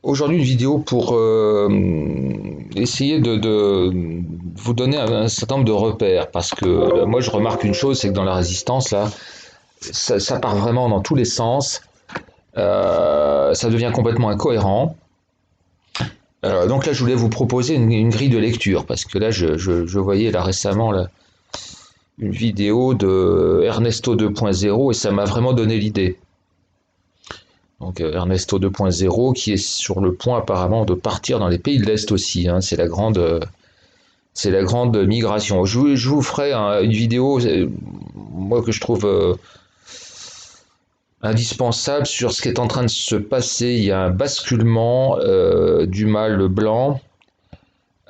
Aujourd'hui, une vidéo pour essayer de vous donner un certain nombre de repères. Parce que moi, je remarque une chose, c'est que dans la résistance, là, ça part vraiment dans tous les sens. Ça devient complètement incohérent. Donc là, je voulais vous proposer une grille de lecture. Parce que là, je voyais là récemment là, une vidéo de Ernesto 2.0 et ça m'a vraiment donné l'idée. Donc Ernesto 2.0 qui est sur le point apparemment de partir dans les pays de l'Est aussi. Hein. C'est la grande migration. Je vous ferai une vidéo, moi que je trouve indispensable sur ce qui est en train de se passer. Il y a un basculement du mâle blanc,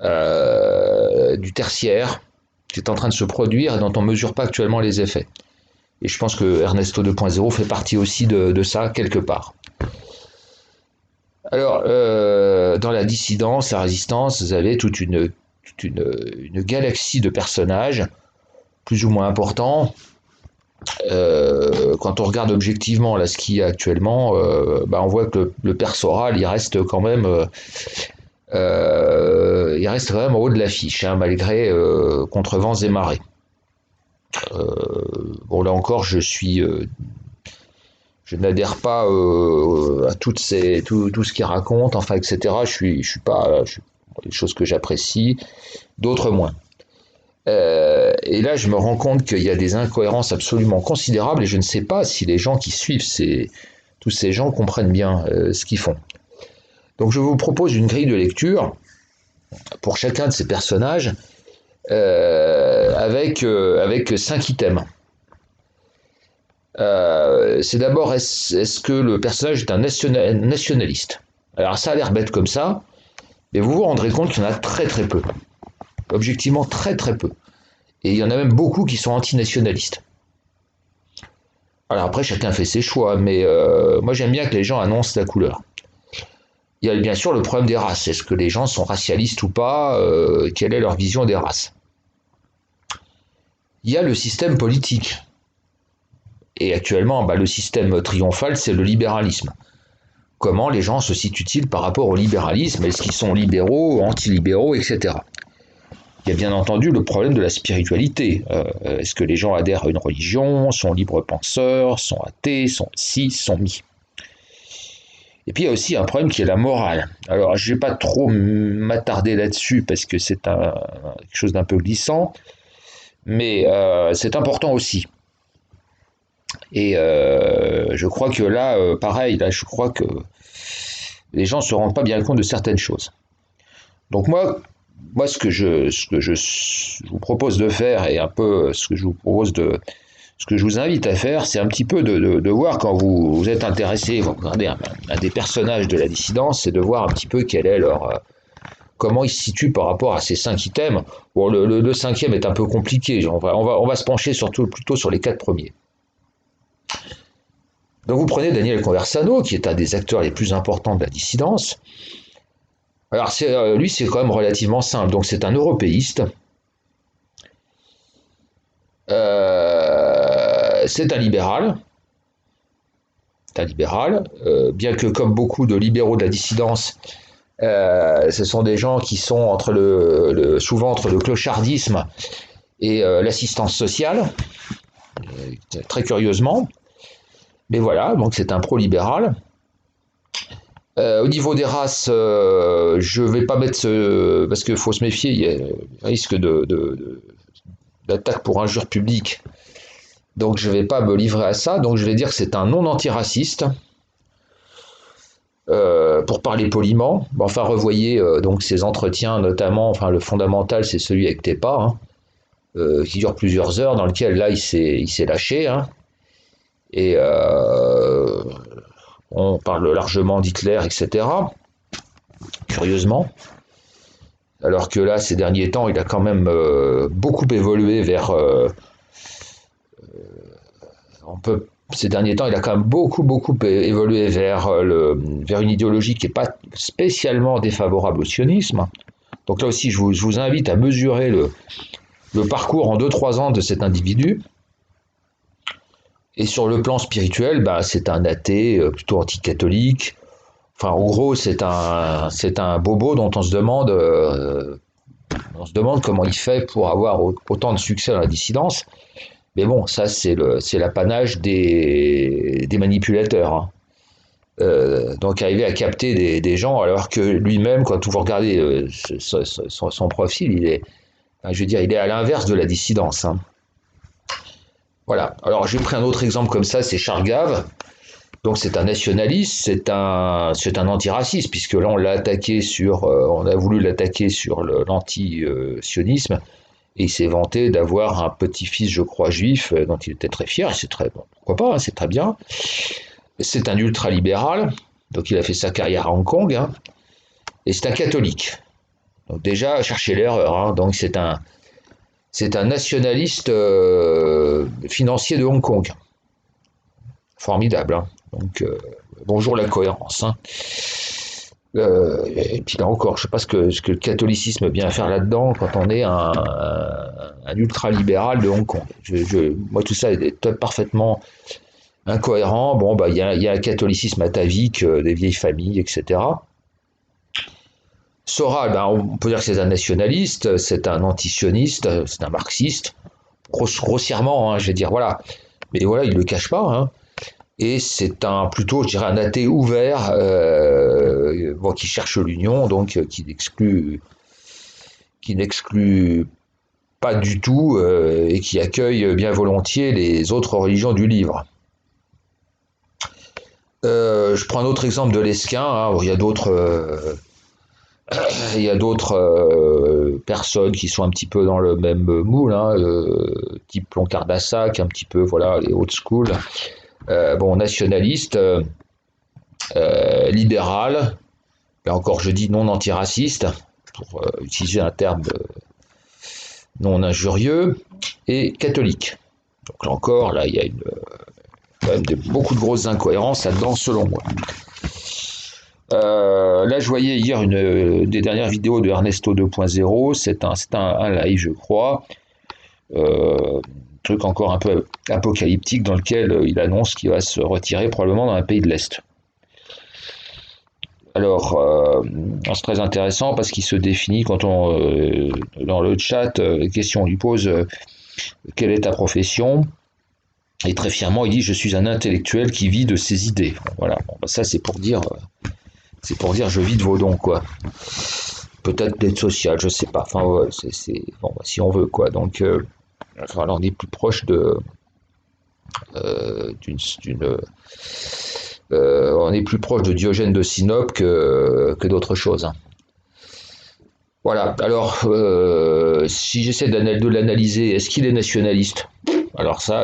du tertiaire, qui est en train de se produire et dont on ne mesure pas actuellement les effets. Et je pense que Ernesto 2.0 fait partie aussi de ça quelque part. Alors, dans la dissidence, la résistance, vous avez une galaxie de personnages, plus ou moins importants. Quand on regarde objectivement là, ce qu'il y a actuellement, on voit que le persoral, il reste quand même en haut de l'affiche, hein, malgré contre vents et marées. Bon, là encore, je n'adhère pas à tout ce qu'il raconte, enfin, etc. Je suis pas, des choses que j'apprécie, d'autres moins. Et là, je me rends compte qu'il y a des incohérences absolument considérables et je ne sais pas si les gens qui suivent tous ces gens comprennent bien ce qu'ils font. Donc, je vous propose une grille de lecture pour chacun de ces personnages avec 5 items. C'est d'abord, est-ce que le personnage est un nationaliste? Alors ça a l'air bête comme ça, mais vous vous rendrez compte qu'il y en a très très peu. Objectivement très très peu. Et il y en a même beaucoup qui sont antinationalistes. Alors après, chacun fait ses choix, mais moi j'aime bien que les gens annoncent la couleur. Il y a bien sûr le problème des races. Est-ce que les gens sont racialistes ou pas? Quelle est leur vision des races? Il y a le système politique. Et actuellement, le système triomphal, c'est le libéralisme. Comment les gens se situent-ils par rapport au libéralisme? Est-ce qu'ils sont libéraux, anti-libéraux, etc. Il y a bien entendu le problème de la spiritualité. Est-ce que les gens adhèrent à une religion, sont libres penseurs, sont athées, sont ci, sont mi? Et puis il y a aussi un problème qui est la morale. Alors je ne vais pas trop m'attarder là-dessus parce que c'est quelque chose d'un peu glissant, mais c'est important aussi. Et je crois que là, pareil, là, je crois que les gens ne se rendent pas bien compte de certaines choses. Donc moi ce que je vous propose de faire et un peu ce que je vous invite à faire, c'est un petit peu de voir quand vous êtes intéressé, vous regardez un des personnages de la dissidence, c'est de voir un petit peu quel est comment ils se situent par rapport à ces 5 items. Bon, le cinquième est un peu compliqué, on va se pencher plutôt sur les 4 premiers. Donc vous prenez Daniel Conversano, qui est un des acteurs les plus importants de la dissidence. Alors lui, c'est quand même relativement simple. Donc c'est un européiste. C'est un libéral. C'est un libéral. Bien que comme beaucoup de libéraux de la dissidence, ce sont des gens qui sont souvent entre le clochardisme et l'assistance sociale, très curieusement. Mais voilà, donc c'est un pro-libéral. Au niveau des races, je vais pas mettre parce qu'il faut se méfier, il y a risque d'attaque pour injure publique. Donc je vais pas me livrer à ça. Donc je vais dire que c'est un non antiraciste. Pour parler poliment, enfin revoyez donc ces entretiens, notamment, enfin le fondamental c'est celui avec Tepa, hein, qui dure plusieurs heures, dans lequel là il s'est lâché, hein, et on parle largement d'Hitler, etc. Curieusement. Alors que là, ces derniers temps, il a quand même beaucoup évolué vers. Ces derniers temps, il a quand même beaucoup évolué vers une idéologie qui n'est pas spécialement défavorable au sionisme. Donc là aussi, je vous invite à mesurer le parcours en 2-3 ans de cet individu. Et sur le plan spirituel, c'est un athée plutôt anticatholique. Enfin, en gros, c'est un bobo dont on se demande comment il fait pour avoir autant de succès dans la dissidence. Mais bon, ça, c'est l'apanage des manipulateurs, hein. Donc arriver à capter des gens, alors que lui-même, quand vous regardez son profil, je veux dire, il est à l'inverse de la dissidence, hein. Voilà. Alors j'ai pris un autre exemple comme ça, c'est Chargave. Donc c'est un nationaliste, c'est un antiraciste, puisque là on a voulu l'attaquer sur l'anti-sionisme, et il s'est vanté d'avoir un petit-fils, je crois, juif, dont il était très fier, et c'est très bon, pourquoi pas, hein, c'est très bien. C'est un ultralibéral, donc il a fait sa carrière à Hong Kong, hein, et c'est un catholique. Donc déjà, cherchez l'erreur, hein, donc c'est un nationaliste financier de Hong Kong. Formidable, hein. Donc bonjour la cohérence, hein. Et puis là encore, je ne sais pas ce que le catholicisme vient faire là-dedans quand on est un ultra-libéral de Hong Kong. Moi, tout ça est parfaitement incohérent. Bon, bah, il y a un catholicisme atavique, des vieilles familles, etc. Soral, ben, on peut dire que c'est un nationaliste, c'est un antisioniste, c'est un marxiste, grossièrement, hein, je vais dire, voilà. Mais voilà, il ne le cache pas, hein. Et c'est plutôt, je dirais, un athée ouvert, bon, qui cherche l'union, donc qui n'exclut pas du tout et qui accueille bien volontiers les autres religions du livre. Je prends un autre exemple de Lesquin, hein, il y a d'autres personnes qui sont un petit peu dans le même moule, hein, type Ploncard-Dassac, un petit peu, voilà, les old school. Bon, nationaliste, libéral, là encore je dis non antiraciste, pour utiliser un terme non injurieux, et catholique. Donc là encore, là il y a quand même beaucoup de grosses incohérences là-dedans selon moi. Là je voyais hier une des dernières vidéos de Ernesto 2.0, c'est un live je crois, truc encore un peu apocalyptique dans lequel il annonce qu'il va se retirer probablement dans un pays de l'Est. Alors, c'est très intéressant parce qu'il se définit quand dans le chat, question, on lui pose quelle est ta profession, et très fièrement il dit je suis un intellectuel qui vit de ses idées. Voilà, bon, bah ça c'est pour dire je vis de vos dons quoi. Peut-être d'aide sociale, je sais pas. Enfin ouais, bon, bah, si on veut quoi. Donc là on est plus proche d'une on est plus proche de Diogène de Sinope que d'autres choses, hein. Voilà, alors si j'essaie de l'analyser, est-ce qu'il est nationaliste? Alors ça,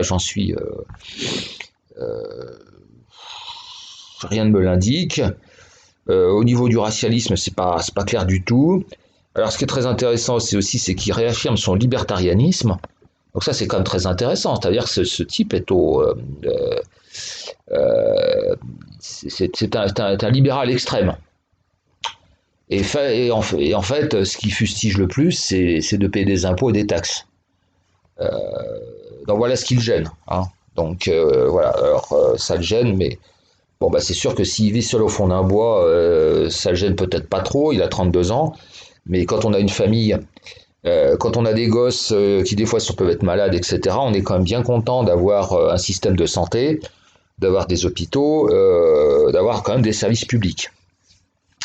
rien ne me l'indique. Au niveau du racialisme, c'est pas clair du tout. Alors ce qui est très intéressant, c'est qu'il réaffirme son libertarianisme. Donc ça, c'est quand même très intéressant. C'est-à-dire que ce type est c'est un libéral extrême. Et en fait, ce qui fustige le plus, c'est de payer des impôts et des taxes. Donc voilà ce qui le gêne, hein. Donc voilà, alors ça le gêne, mais bon bah c'est sûr que s'il vit seul au fond d'un bois, ça le gêne peut-être pas trop, il a 32 ans, mais quand on a une famille, quand on a des gosses qui des fois peuvent être malades, etc., on est quand même bien content d'avoir un système de santé, d'avoir des hôpitaux, d'avoir quand même des services publics.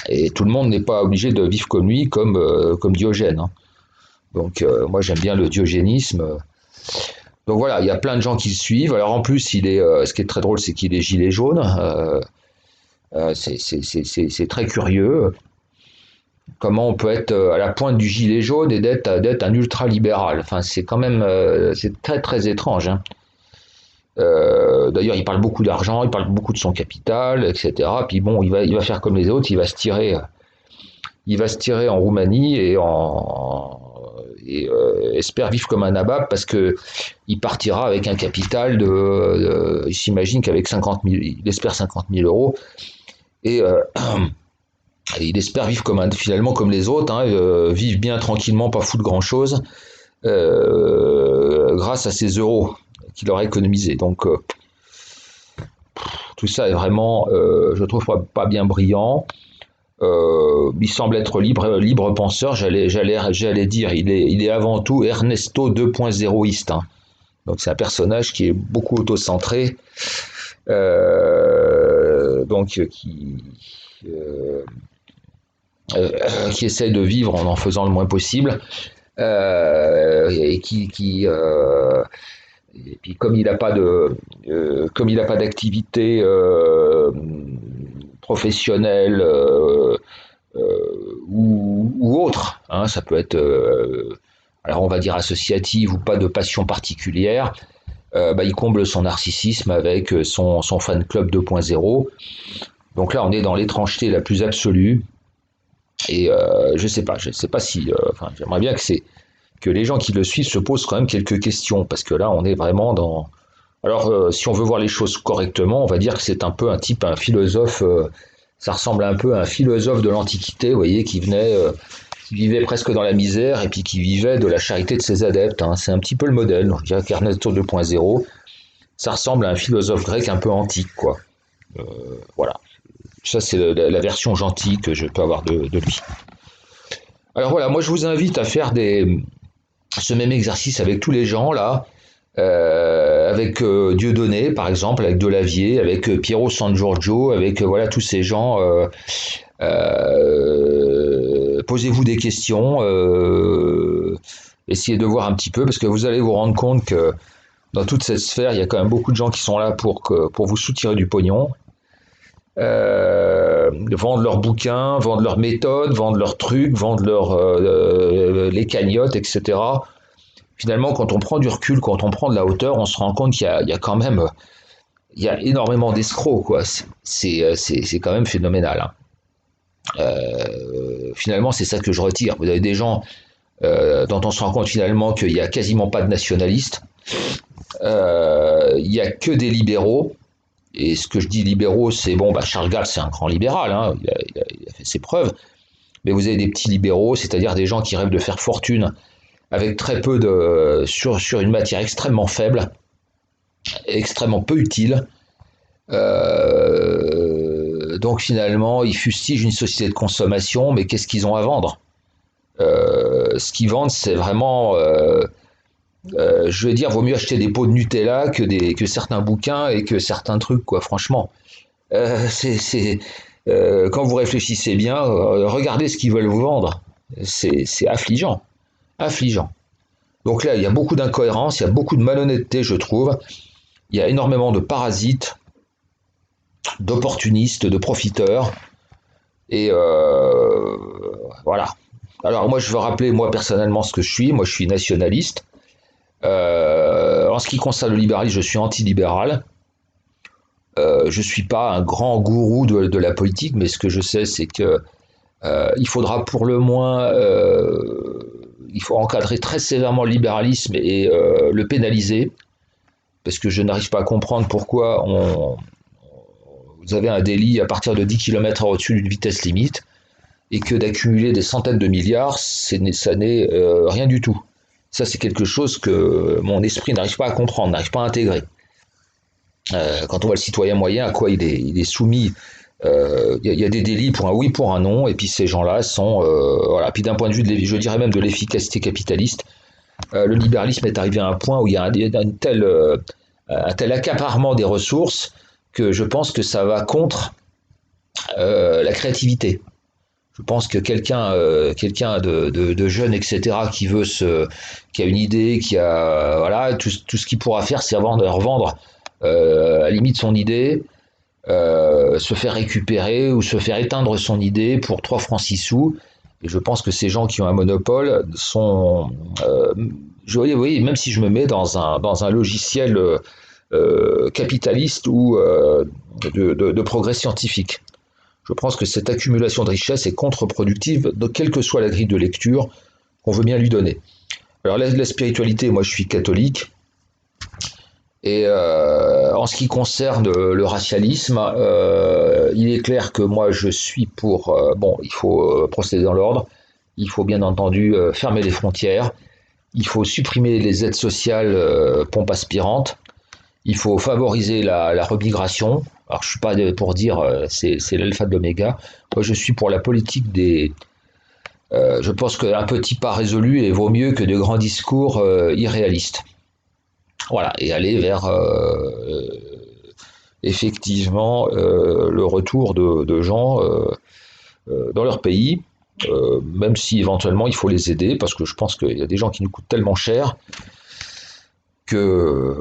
Et tout le monde n'est pas obligé de vivre comme lui, comme Diogène, hein. Donc moi j'aime bien le diogénisme. Donc voilà, il y a plein de gens qui le suivent. Alors en plus, ce qui est très drôle, c'est qu'il est gilet jaune. C'est très curieux. Comment on peut être à la pointe du gilet jaune et d'être un ultra-libéral. Enfin, c'est quand même c'est très très étrange, hein. D'ailleurs, il parle beaucoup d'argent, il parle beaucoup de son capital, etc. Puis bon, il va faire comme les autres, il va se tirer en Roumanie et espère vivre comme un nabab parce que il partira avec un capital il s'imagine qu'avec 50 000, il espère 50 000 euros et il espère vivre finalement comme les autres, hein, vivre bien tranquillement, pas foutre grand chose, grâce à ces euros qu'il aura économisés. Donc tout ça est vraiment, je trouve, pas bien brillant. Il semble être libre penseur, j'allais dire, il est avant tout Ernesto 2.0iste. Hein. Donc c'est un personnage qui est beaucoup autocentré, donc euh, qui essaye de vivre en faisant le moins possible, et puis comme il n'a pas d'activité professionnelle ou autre, hein, ça peut être alors on va dire associative ou pas de passion particulière, il comble son narcissisme avec son fan club 2.0. Donc là, on est dans l'étrangeté la plus absolue. Et je sais pas si, j'aimerais bien que les gens qui le suivent se posent quand même quelques questions, parce que là, on est vraiment dans. Alors, si on veut voir les choses correctement, on va dire que c'est un peu un philosophe. Ça ressemble un peu à un philosophe de l'Antiquité, vous voyez, qui vivait presque dans la misère et puis qui vivait de la charité de ses adeptes. Hein. C'est un petit peu le modèle. Donc, je dirais qu'Ernesto 2.0, ça ressemble à un philosophe grec un peu antique, quoi. Voilà. Ça, c'est la version gentille que je peux avoir de lui. Alors voilà, moi je vous invite à faire ce même exercice avec tous les gens là, avec Dieudonné par exemple, avec Delavier, avec Piero San Giorgio, avec voilà tous ces gens. Posez-vous des questions, essayez de voir un petit peu, parce que vous allez vous rendre compte que dans toute cette sphère, il y a quand même beaucoup de gens qui sont là pour vous soutirer du pognon. Vendent leurs bouquins, vendent leurs méthodes, vendent leurs trucs, vendent les cagnottes, etc. Finalement, quand on prend du recul, quand on prend de la hauteur, on se rend compte qu'il y a quand même il y a énormément d'escrocs, quoi. C'est quand même phénoménal. Hein. Finalement, c'est ça que je retire. Vous avez des gens dont on se rend compte finalement qu'il n'y a quasiment pas de nationalistes. Il n'y a que des libéraux. Et ce que je dis libéraux, c'est bon, Charles Gall, c'est un grand libéral, hein, il a fait ses preuves. Mais vous avez des petits libéraux, c'est-à-dire des gens qui rêvent de faire fortune avec très peu sur une matière extrêmement faible, extrêmement peu utile. Donc finalement, ils fustigent une société de consommation, mais qu'est-ce qu'ils ont à vendre? Ce qu'ils vendent, c'est vraiment je veux dire, vaut mieux acheter des pots de Nutella que certains bouquins et que certains trucs, quoi, franchement. Quand vous réfléchissez bien, regardez ce qu'ils veulent vous vendre. C'est affligeant. Affligeant. Donc là, il y a beaucoup d'incohérences, il y a beaucoup de malhonnêteté, je trouve. Il y a énormément de parasites, d'opportunistes, de profiteurs. Et voilà. Alors moi, je veux rappeler, moi, personnellement, ce que je suis. Moi, je suis nationaliste. En ce qui concerne le libéralisme, je suis anti-libéral. Je ne suis pas un grand gourou de la politique, mais ce que je sais, c'est que il faudra pour le moins, il faut encadrer très sévèrement le libéralisme et le pénaliser, parce que je n'arrive pas à comprendre pourquoi vous avez un délit à partir de 10 km/h au-dessus d'une vitesse limite, et que d'accumuler des centaines de milliards, ça n'est rien du tout. Ça, c'est quelque chose que mon esprit n'arrive pas à comprendre, n'arrive pas à intégrer. Quand on voit le citoyen moyen, à quoi il est soumis, y a des délits pour un oui, pour un non, et puis ces gens-là sont... voilà. Puis d'un point de vue, je dirais même de l'efficacité capitaliste, le libéralisme est arrivé à un point où il y a un tel accaparement des ressources que je pense que ça va contre la créativité. Je pense que quelqu'un de jeune, etc., qui a une idée, voilà, tout ce qu'il pourra faire, c'est revendre à la limite son idée, se faire récupérer ou se faire éteindre son idée pour 3 francs 6 sous. Et je pense que ces gens qui ont un monopole sont... oui, même si je me mets dans un logiciel capitaliste ou de progrès scientifique. Je pense que cette accumulation de richesse est contre-productive, quelle que soit la grille de lecture qu'on veut bien lui donner. Alors la spiritualité, moi je suis catholique, et en ce qui concerne le racialisme, il est clair que moi je suis pour... il faut procéder dans l'ordre, il faut bien entendu fermer les frontières, il faut supprimer les aides sociales pompe aspirante, Il faut favoriser la remigration. Alors, je suis pas pour dire c'est l'alpha de l'oméga. Moi, je suis pour la politique des. Je pense qu'un petit pas résolu vaut mieux que de grands discours irréalistes. Voilà, et aller vers effectivement le retour de gens dans leur pays, même si éventuellement il faut les aider, parce que je pense qu'il y a des gens qui nous coûtent tellement cher que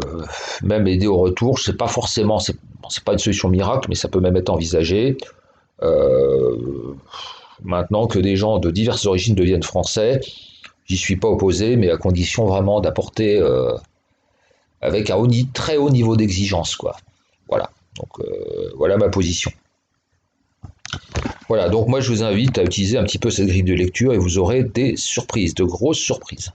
même aider au retour, c'est pas forcément, c'est pas une solution miracle, mais ça peut même être envisagé. Euh, Maintenant que des gens de diverses origines deviennent français, j'y suis pas opposé, mais à condition vraiment d'apporter avec un très haut niveau d'exigence, quoi. Voilà. Donc voilà ma position. Voilà, donc moi je vous invite à utiliser un petit peu cette grille de lecture et vous aurez des surprises, de grosses surprises.